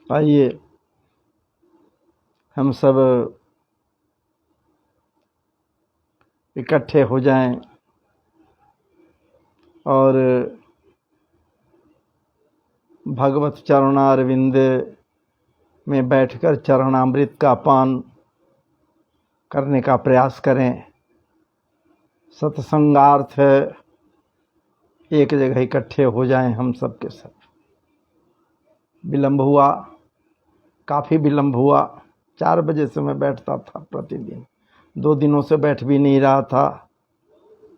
आइए हम सब इकट्ठे हो जाएं और भगवत चरणारविंद में बैठकर चरणामृत का पान करने का प्रयास करें। सत्संगार्थ एक जगह इकट्ठे हो जाएं हम सब के सब। विलंब हुआ, काफ़ी विलंब हुआ। 4 बजे से मैं बैठता था प्रतिदिन, 2 दिनों से बैठ भी नहीं रहा था।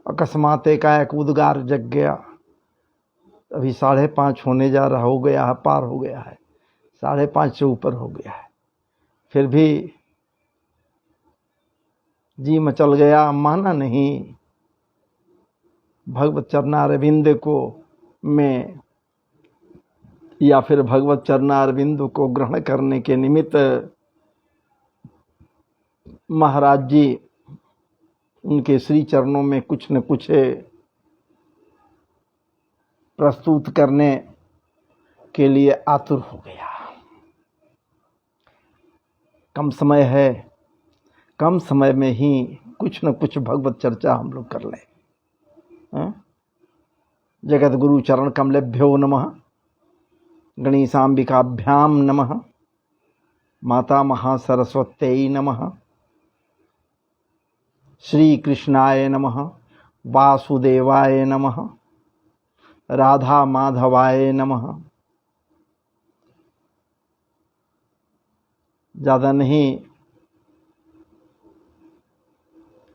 अकस्मात एकाएक उद्गार जग गया। अभी 5:30 होने जा रहा, हो गया है, पार हो गया है, 5:30 से ऊपर हो गया है। फिर भी जी मचल गया, माना नहीं। भगवत चरणारविंद को में या फिर भगवत चरणारविंद को ग्रहण करने के निमित्त महाराज जी उनके श्री चरणों में कुछ न कुछ प्रस्तुत करने के लिए आतुर हो गया। कम समय है, कम समय में ही कुछ न कुछ भगवत चर्चा हम लोग कर लें। जगत गुरु चरण कमलेभ्यो नमः, गणेशाम्बिकाभ्याम नमः, माता महासरस्वत्यै नमः, श्री कृष्णाय नमः, वासुदेवाय नमः, राधा माधवाय नमः। ज़्यादा नहीं,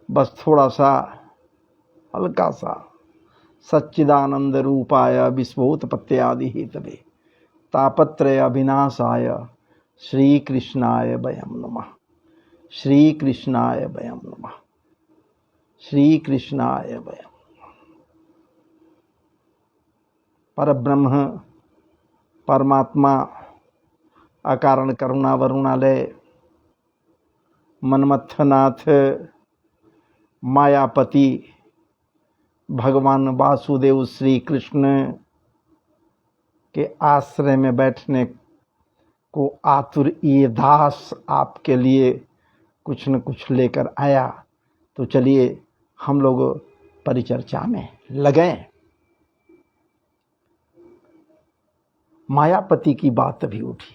बस थोड़ा सा हल्का सा सच्चिदानंद रूपाय विश्वोत्पत्त्यादि हेतवे तापत्रय अभिनाशाय श्री कृष्णाय वयं नमः, श्री कृष्णाय वयं नमः, श्री कृष्णाय वयं। परब्रह्म परमात्मा अकारण करुणा वरुणालय मनमथनाथ मायापति भगवान वासुदेव श्री कृष्ण के आश्रय में बैठने को आतुर ये दास आपके लिए कुछ न कुछ लेकर आया। तो चलिए हम लोग परिचर्चा में लगे। मायापति की बात भी उठी।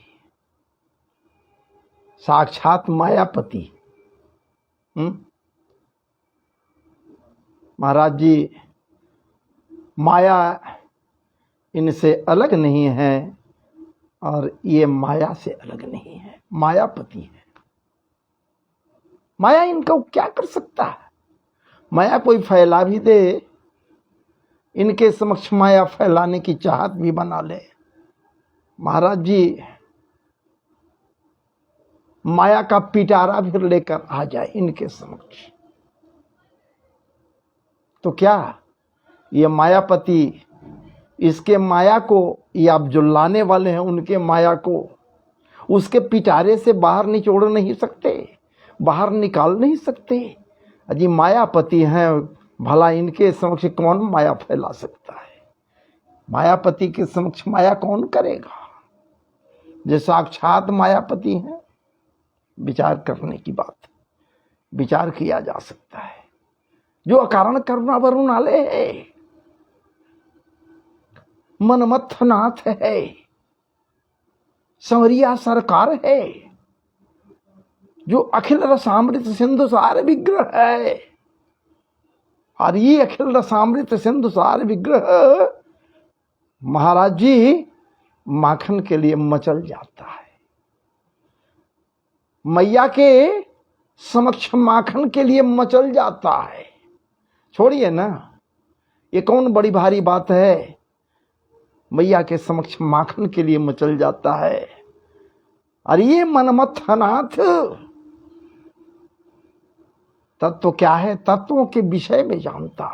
साक्षात मायापति महाराज जी, माया इनसे अलग नहीं है और ये माया से अलग नहीं है, मायापति है। माया इनको क्या कर सकता है? माया कोई फैला भी दे, इनके समक्ष माया फैलाने की चाहत भी बना ले। महाराज जी माया का पिटारा भी लेकर आ जाए इनके समक्ष, तो क्या ये मायापति इसके माया को, या आप जो लाने वाले हैं उनके माया को उसके पिटारे से बाहर निचोड़ नहीं सकते, बाहर निकाल नहीं सकते? अजी मायापति हैं, भला इनके समक्ष कौन माया फैला सकता है? मायापति के समक्ष माया कौन करेगा? जो साक्षात मायापति हैं, विचार करने की बात, विचार किया जा सकता है। जो अकारण करुणा वरुणालय है, मनमथनाथ है, संवरिया सरकार है, जो अखिल रसामृत सिंधु सार विग्रह है। और ये अखिल रसामृत सिंधु सार विग्रह महाराज जी माखन के लिए मचल जाता है। मैया के समक्ष माखन के लिए मचल जाता है। छोड़िए ना, ये कौन बड़ी भारी बात है? मैया के समक्ष माखन के लिए मचल जाता है। और ये मनमथनाथ तत्व क्या है? तत्वों के विषय में जानता।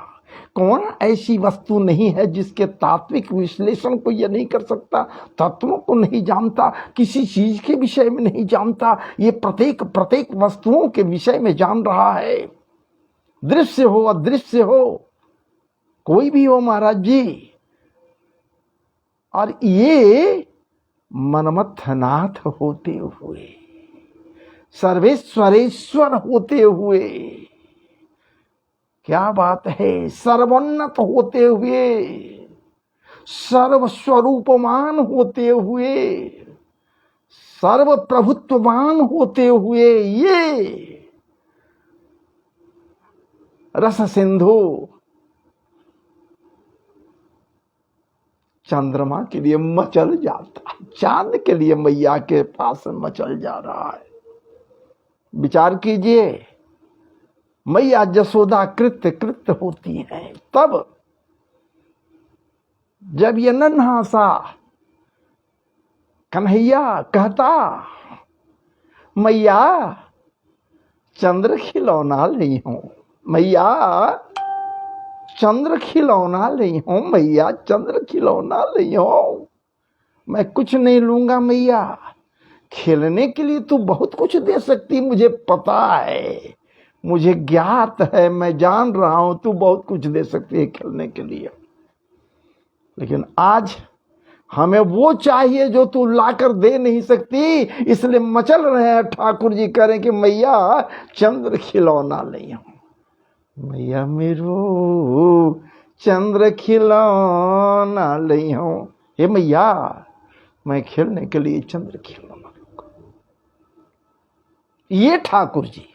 कौन ऐसी वस्तु नहीं है जिसके तात्विक विश्लेषण को यह नहीं कर सकता? तत्वों को नहीं जानता, किसी चीज के विषय में नहीं जानता, ये प्रत्येक वस्तुओं के विषय में जान रहा है। दृश्य हो अदृश्य हो, कोई भी हो महाराज जी। और ये मनमथनाथ होते हुए, सर्वेश्वरेश्वर होते हुए, क्या बात है, सर्वोन्नत होते हुए, सर्वस्वरूपमान होते हुए, सर्व प्रभुत्ववान होते हुए, ये रस सिंधु चंद्रमा के लिए मचल जाता है, चांद के लिए मैया के पास मचल जा रहा है। विचार कीजिए, मैया जसोदा कृत्य कृत्य होती है तब जब ये नन्हा सा कन्हैया कहता, मैया चंद्र खिलौना ली हूं, मैया चंद्र खिलौना ली हूं, मैया चंद्र खिलौना ली हूं, मैं कुछ नहीं लूंगा मैया, खेलने के लिए तू बहुत कुछ दे सकती, मुझे पता है, मुझे ज्ञात है, मैं जान रहा हूं तू बहुत कुछ दे सकती है खेलने के लिए, लेकिन आज हमें वो चाहिए जो तू लाकर दे नहीं सकती, इसलिए मचल रहे हैं ठाकुर जी, करें कि मैया चंद्र खिलौना ले हूं, मैया मेरो चंद्र खिलौना ले हूं, हे मैया मैं खेलने के लिए चंद्र खिलौना लूंगा। ये ठाकुर जी,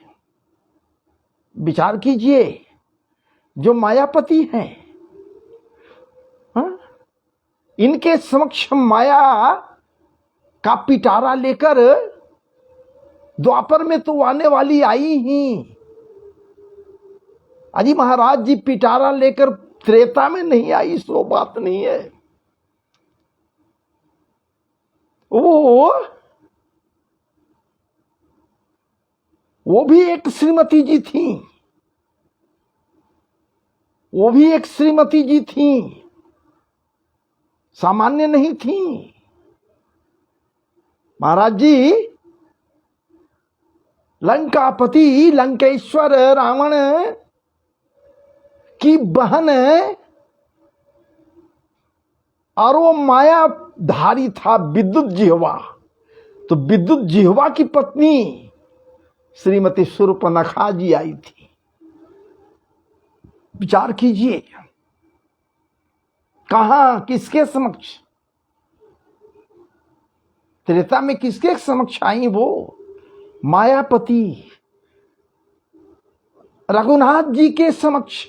विचार कीजिए, जो मायापति हैं, इनके समक्ष माया का पिटारा लेकर द्वापर में तो आने वाली आई ही, अजी महाराज जी पिटारा लेकर त्रेता में नहीं आई, सो बात नहीं है, वो भी एक श्रीमती जी थी, वो भी एक श्रीमती जी थी, सामान्य नहीं थी। महाराज जी लंकापति लंकेश्वर रावण की बहन और वो मायाधारी था विद्युत जिह्वा, तो विद्युत जिह्वा की पत्नी श्रीमती शूर्पणखा जी आई थी। विचार कीजिए, कहां किसके समक्ष, त्रेता में किसके समक्ष आई वो मायापति, रघुनाथ जी के समक्ष,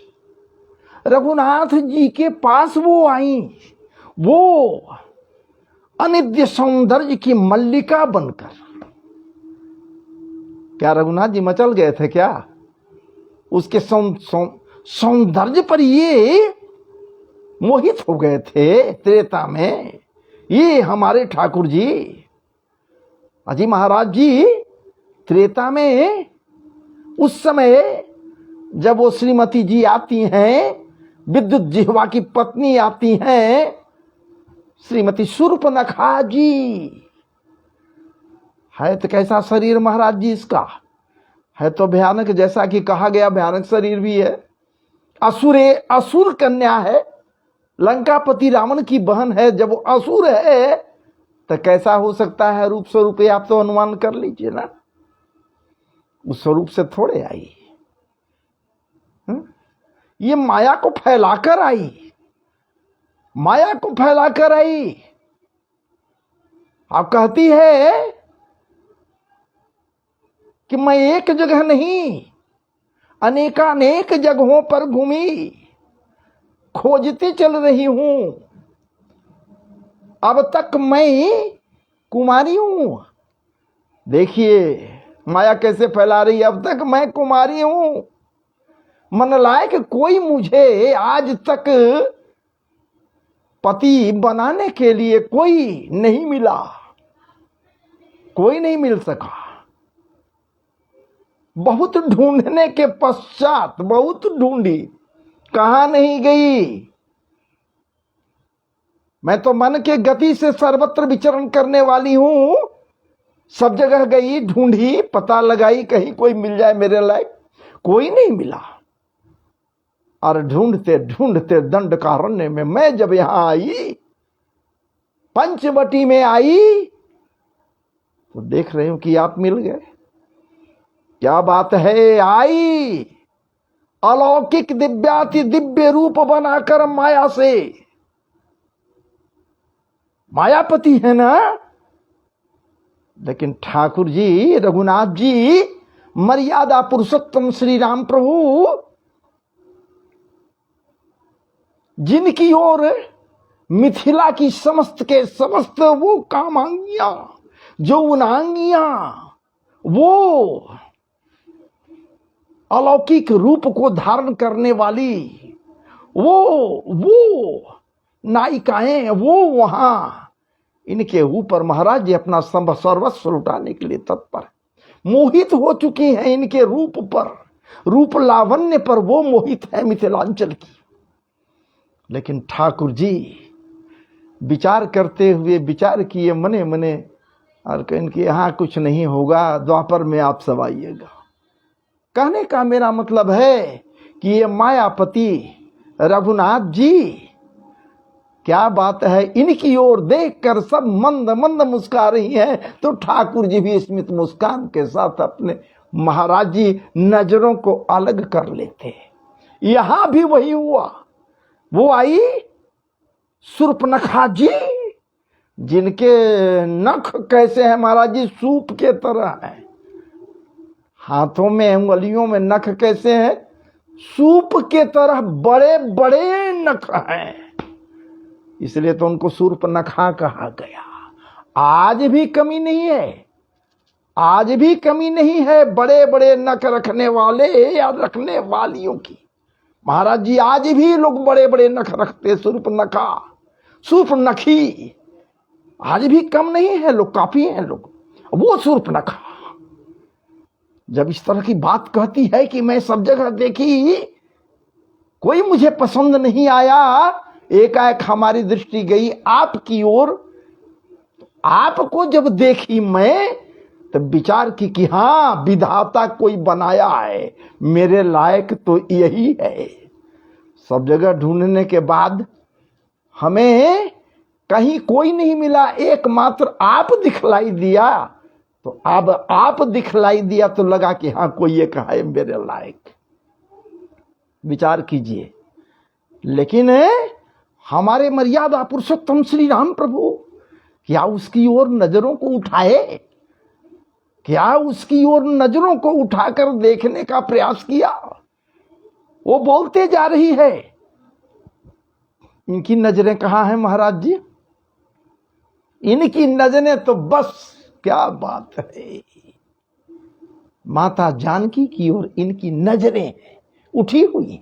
रघुनाथ जी के पास वो आई, वो अनित्य सौंदर्य की मल्लिका बनकर। क्या रघुनाथ जी मचल गए थे क्या उसके सौंदर्य पर, ये मोहित हो गए थे त्रेता में, ये हमारे ठाकुर जी, अजी महाराज जी त्रेता में उस समय जब वो श्रीमती जी आती हैं, विद्युत जिह्वा की पत्नी आती हैं, श्रीमती शूर्पणखा जी, है तो कैसा शरीर महाराज जी इसका, है तो भयानक, जैसा कि कहा गया भयानक शरीर भी है, असुर कन्या है, लंकापति रावण की बहन है, जब वो असुर है तो कैसा हो सकता है रूप स्वरूप, आप तो अनुमान कर लीजिए ना, उस स्वरूप से थोड़े आई, ये माया को फैलाकर आई, माया को फैलाकर आई। आप कहती है कि मैं एक जगह नहीं अनेकानेक जगहों पर घूमी, खोजती चल रही हूं, अब तक मैं कुमारी हूं। देखिए माया कैसे फैला रही है, अब तक मैं कुमारी हूं, मन लायक कोई मुझे आज तक पति बनाने के लिए कोई नहीं मिला, कोई नहीं मिल सका, बहुत ढूंढने के पश्चात, बहुत ढूंढी, कहां नहीं गई, मैं तो मन के गति से सर्वत्र विचरण करने वाली हूं, सब जगह गई, ढूंढी, पता लगाई, कहीं कोई मिल जाए मेरे लायक, कोई नहीं मिला, और ढूंढते ढूंढते दंडकारण्य में मैं जब यहां आई पंचवटी में आई तो देख रहे हो कि आप मिल गए। क्या बात है, आई अलौकिक दिव्याति दिव्य रूप बनाकर माया से, मायापति है ना। लेकिन ठाकुर जी, रघुनाथ जी, मर्यादा पुरुषोत्तम श्री राम प्रभु, जिनकी ओर मिथिला की समस्त के समस्त वो कामांगियां, जो उनांगियां, वो अलौकिक रूप को धारण करने वाली वो नायिकाएं, वो वहां इनके ऊपर महाराज जी अपना सर्वस्व लुटाने के लिए तत्पर, मोहित हो चुकी हैं इनके रूप पर, रूप लावण्य पर वो मोहित है मिथिलांचल की। लेकिन ठाकुर जी विचार करते हुए विचार किए मने मने और कहें कि यहां कुछ नहीं होगा, द्वापर में आप सब आइएगा। कहने का मेरा मतलब है कि ये मायापति रघुनाथ जी, क्या बात है, इनकी ओर देखकर सब मंद मंद मुस्कुरा रही हैं, तो ठाकुर जी भी स्मित मुस्कान के साथ अपने महाराज जी नजरों को अलग कर लेते। यहां भी वही हुआ। वो आई शूर्पणखा जी, जिनके नख कैसे हैं महाराज जी, सूप के तरह हैं। हाथों में उंगलियों में नख कैसे हैं, सूप के तरह बड़े बड़े नख हैं, इसलिए तो उनको शूर्पणखा कहा गया। आज भी कमी नहीं है, आज भी कमी नहीं है बड़े बड़े नख रखने वाले या रखने वालियों की। महाराज जी आज भी लोग बड़े बड़े नख रखते, शूर्पणखा, शूर्पणखी, आज भी कम नहीं है लोग, काफी हैं लोग। वो शूर्पणखा जब इस तरह की बात कहती है कि मैं सब जगह देखी, कोई मुझे पसंद नहीं आया, एकाएक हमारी दृष्टि गई आपकी ओर, आपको जब देखी मैं तब विचार की कि हां, विधाता कोई बनाया है, मेरे लायक तो यही है। सब जगह ढूंढने के बाद हमें कहीं कोई नहीं मिला, एकमात्र आप दिखलाई दिया। तो अब आप दिखलाई दिया तो लगा कि हां, कोई एक है मेरे लायक। विचार कीजिए। लेकिन हमारे मर्यादा पुरुषोत्तम श्री राम प्रभु क्या उसकी ओर नजरों को उठाए, क्या उसकी ओर नजरों को उठाकर देखने का प्रयास किया। वो बोलते जा रही है, इनकी नजरें कहां हैं महाराज जी, इनकी नजरें तो बस, क्या बात है, माता जानकी की ओर इनकी नजरें उठी हुई।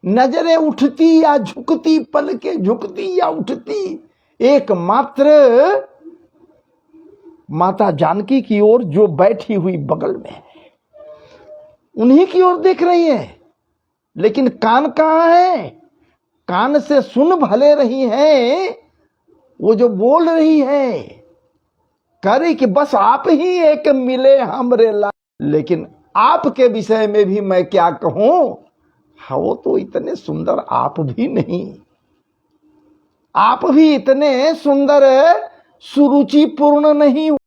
नजरें उठती या झुकती, पलकें झुकती या उठती, एकमात्र माता जानकी की ओर जो बैठी हुई बगल में है, उन्हीं की ओर देख रही है। लेकिन कान कहां है, कान से सुन भले रही है, वो जो बोल रही है करे कि बस आप ही एक मिले हमरे ला। लेकिन आपके विषय में भी मैं क्या कहूं, हाँ, वो तो इतने सुंदर आप भी नहीं, आप भी इतने सुंदर सुरुचिपूर्ण नहीं।